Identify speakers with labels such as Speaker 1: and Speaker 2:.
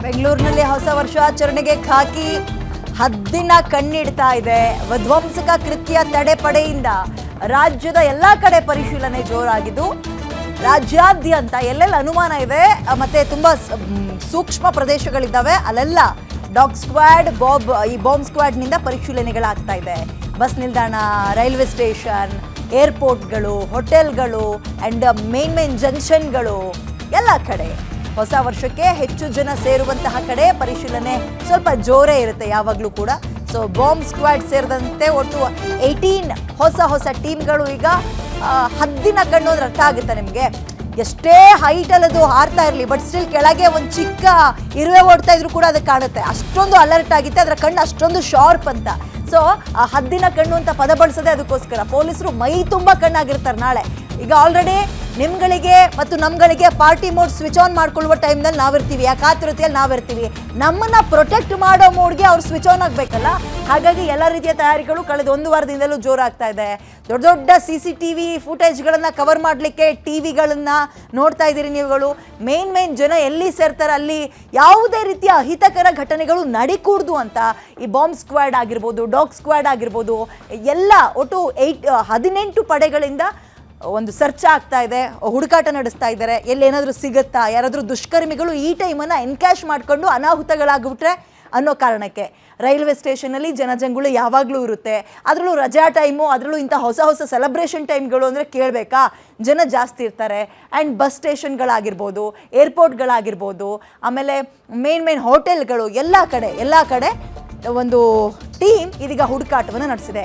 Speaker 1: ಬೆಂಗಳೂರಿನಲ್ಲಿ ಹೊಸ ವರ್ಷಾಚರಣೆಗೆ ಖಾಕಿ ಹದ್ದಿನ ಕಣ್ಣಿಡ್ತಾ ಇದೆ. ವಿಧ್ವಂಸಕ ಕೃತ್ಯ ತಡೆಪಡೆಯಿಂದ ರಾಜ್ಯದ ಎಲ್ಲಾ ಕಡೆ ಪರಿಶೀಲನೆ ಜೋರಾಗಿದ್ದು, ರಾಜ್ಯಾದ್ಯಂತ ಎಲ್ಲೆಲ್ಲ ಅನುಮಾನ ಇದೆ ಮತ್ತೆ ತುಂಬಾ ಸೂಕ್ಷ್ಮ ಪ್ರದೇಶಗಳಿದ್ದಾವೆ ಅಲ್ಲೆಲ್ಲ ಡಾಗ್ ಸ್ಕ್ವಾಡ್ ಬಾಂಬ್ ಸ್ಕ್ವಾಡ್ ನಿಂದ ಪರಿಶೀಲನೆಗಳಾಗ್ತಾ ಇದೆ. ಬಸ್ ನಿಲ್ದಾಣ, ರೈಲ್ವೆ ಸ್ಟೇಷನ್, ಏರ್ಪೋರ್ಟ್ಗಳು, ಹೋಟೆಲ್ಗಳು ಅಂಡ್ ಮೇನ್ ಜಂಕ್ಷನ್ಗಳು ಎಲ್ಲ ಕಡೆ ಹೊಸ ವರ್ಷಕ್ಕೆ ಹೆಚ್ಚು ಜನ ಸೇರುವಂತಹ ಕಡೆ ಪರಿಶೀಲನೆ ಸ್ವಲ್ಪ ಜೋರೇ ಇರುತ್ತೆ ಯಾವಾಗಲೂ ಕೂಡ. ಸೊ ಬಾಂಬ್ ಸ್ಕ್ವಾಡ್ ಸೇರಿದಂತೆ ಒಟ್ಟು 18 ಹೊಸ ಟೀಮ್ಗಳು ಈಗ ಹದ್ದಿನ ಕಣ್ಣು ಅಂದ್ರೆ ಅರ್ಥ ಆಗುತ್ತೆ ನಿಮಗೆ. ಎಷ್ಟೇ ಹೈಟಲ್ಲಿ ಅದು ಹಾರ್ತಾ ಇರಲಿ, ಬಟ್ ಸ್ಟಿಲ್ ಕೆಳಗೆ ಒಂದು ಚಿಕ್ಕ ಇರುವೆ ಓಡ್ತಾ ಇದ್ರು ಕೂಡ ಅದಕ್ಕೆ ಕಾಣುತ್ತೆ. ಅಷ್ಟೊಂದು ಅಲರ್ಟ್ ಆಗಿತ್ತೆ, ಅದರ ಕಣ್ಣು ಅಷ್ಟೊಂದು ಶಾರ್ಪ್ ಅಂತ. ಸೊ ಆ ಹದ್ದಿನ ಕಣ್ಣು ಅಂತ ಪದ ಬಳಸೋದೇ ಅದಕ್ಕೋಸ್ಕರ. ಪೊಲೀಸರು ಮೈ ತುಂಬ ಕಣ್ಣಾಗಿರ್ತಾರೆ ನಾಳೆ. ಈಗ ಆಲ್ರೆಡಿ ನಿಮ್ಗಳಿಗೆ ಮತ್ತು ನಮ್ಗಳಿಗೆ ಪಾರ್ಟಿ ಮೋಡ್ ಸ್ವಿಚ್ ಆನ್ ಮಾಡ್ಕೊಳ್ಳುವ ಟೈಮ್ನಲ್ಲಿ ನಾವಿರ್ತೀವಿ, ಆ ಕಾತುರತೆಯಲ್ಲಿ ನಾವಿರ್ತೀವಿ. ನಮ್ಮನ್ನ ಪ್ರೊಟೆಕ್ಟ್ ಮಾಡೋ ಮೋಡ್ಗೆ ಅವ್ರು ಸ್ವಿಚ್ ಆನ್ ಆಗಬೇಕಲ್ಲ. ಹಾಗಾಗಿ ಎಲ್ಲ ರೀತಿಯ ತಯಾರಿಗಳು ಕಳೆದ ಒಂದು ವಾರದಿಂದಲೂ ಜೋರಾಗ್ತಾ ಇದೆ. ದೊಡ್ಡ CCTV ಫುಟೇಜ್ಗಳನ್ನು ಕವರ್ ಮಾಡಲಿಕ್ಕೆ ಟಿವಿಗಳನ್ನು ನೋಡ್ತಾ ಇದ್ದೀರಿ ನೀವುಗಳು. ಮೇನ್ ಜನ ಎಲ್ಲಿ ಸೇರ್ತಾರೆ ಅಲ್ಲಿ ಯಾವುದೇ ರೀತಿಯ ಅಹಿತಕರ ಘಟನೆಗಳು ನಡಿಕೂಡ್ದು ಅಂತ ಈ ಬಾಂಬ್ ಸ್ಕ್ವಾಡ್ ಆಗಿರ್ಬೋದು, ಡಾಗ್ ಸ್ಕ್ವಾಡ್ ಆಗಿರ್ಬೋದು, ಎಲ್ಲ ಒಟ್ಟು 18 ಪಡೆಗಳಿಂದ ಒಂದು ಸರ್ಚ್ ಆಗ್ತಾ ಇದೆ, ಹುಡುಕಾಟ ನಡೆಸ್ತಾ ಇದ್ದಾರೆ. ಎಲ್ಲೇನಾದರೂ ಸಿಗುತ್ತಾ, ಯಾರಾದರೂ ದುಷ್ಕರ್ಮಿಗಳು ಈ ಟೈಮನ್ನು ಎನ್ಕ್ಯಾಶ್ ಮಾಡಿಕೊಂಡು ಅನಾಹುತಗಳಾಗ್ಬಿಟ್ರೆ ಅನ್ನೋ ಕಾರಣಕ್ಕೆ. ರೈಲ್ವೆ ಸ್ಟೇಷನಲ್ಲಿ ಜನಜಂಗುಳಿ ಯಾವಾಗಲೂ ಇರುತ್ತೆ, ಅದರಲ್ಲೂ ರಜಾ ಟೈಮು, ಅದರಲ್ಲೂ ಇಂಥ ಹೊಸ ಸೆಲೆಬ್ರೇಷನ್ ಟೈಮ್ಗಳು ಅಂದರೆ ಕೇಳಬೇಕಾ, ಜನ ಜಾಸ್ತಿ ಇರ್ತಾರೆ. ಆ್ಯಂಡ್ ಬಸ್ ಸ್ಟೇಷನ್ಗಳಾಗಿರ್ಬೋದು, ಏರ್ಪೋರ್ಟ್ಗಳಾಗಿರ್ಬೋದು, ಆಮೇಲೆ ಮೇನ್ ಹೋಟೆಲ್ಗಳು, ಎಲ್ಲ ಕಡೆ ಒಂದು ಟೀಮ್ ಇದೀಗ ಹುಡುಕಾಟವನ್ನು ನಡೆಸಿದೆ.